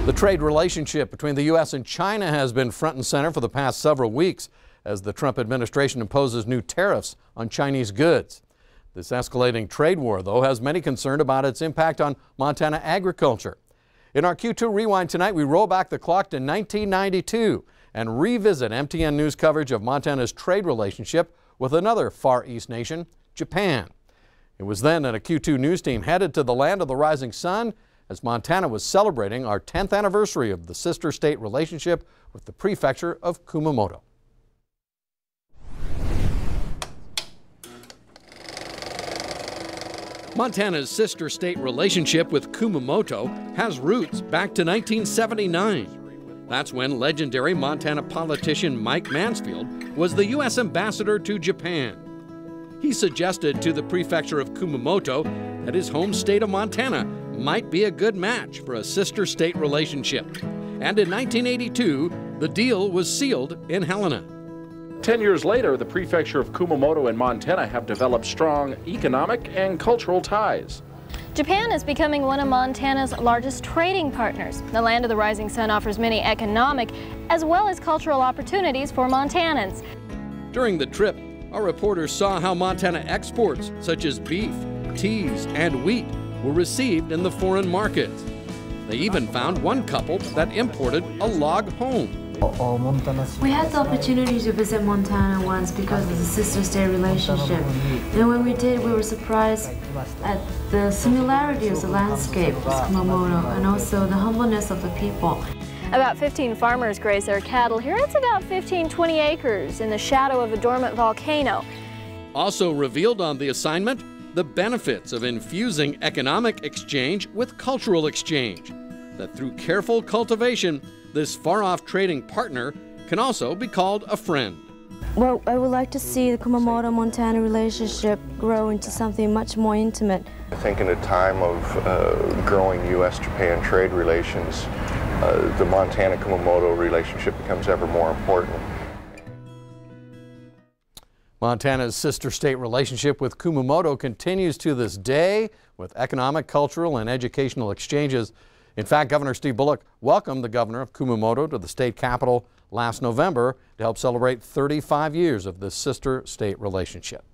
The trade relationship between the U.S. and China has been front and center for the past several weeks as the Trump administration imposes new tariffs on Chinese goods. This escalating trade war, though, has many concerned about its impact on Montana agriculture. In our Q2 Rewind tonight, we roll back the clock to 1992 and revisit MTN News coverage of Montana's trade relationship with another Far East nation, Japan. It was then that a Q2 News team headed to the land of the rising sun as Montana was celebrating our 10th anniversary of the sister state relationship with the prefecture of Kumamoto. Montana's sister state relationship with Kumamoto has roots back to 1979. That's when legendary Montana politician Mike Mansfield was the U.S. ambassador to Japan. He suggested to the prefecture of Kumamoto that his home state of Montana might be a good match for a sister state relationship. And in 1982, the deal was sealed in Helena. 10 years later, the prefecture of Kumamoto and Montana have developed strong economic and cultural ties. Japan is becoming one of Montana's largest trading partners. The land of the rising sun offers many economic as well as cultural opportunities for Montanans. During the trip, our reporters saw how Montana exports such as beef, teas, and wheat were received in the foreign markets. They even found one couple that imported a log home. We had the opportunity to visit Montana once because of the sister state relationship. And when we did, we were surprised at the similarity of the landscape with Kumamoto and also the humbleness of the people. About 15 farmers graze their cattle here. It's about 15-20 acres in the shadow of a dormant volcano. Also revealed on the assignment, the benefits of infusing economic exchange with cultural exchange. That through careful cultivation, this far-off trading partner can also be called a friend. Well, I would like to see the Kumamoto-Montana relationship grow into something much more intimate. I think in a time of growing U.S.-Japan trade relations, the Montana-Kumamoto relationship becomes ever more important. Montana's sister state relationship with Kumamoto continues to this day with economic, cultural, and educational exchanges. In fact, Governor Steve Bullock welcomed the governor of Kumamoto to the state capitol last November to help celebrate 35 years of this sister state relationship.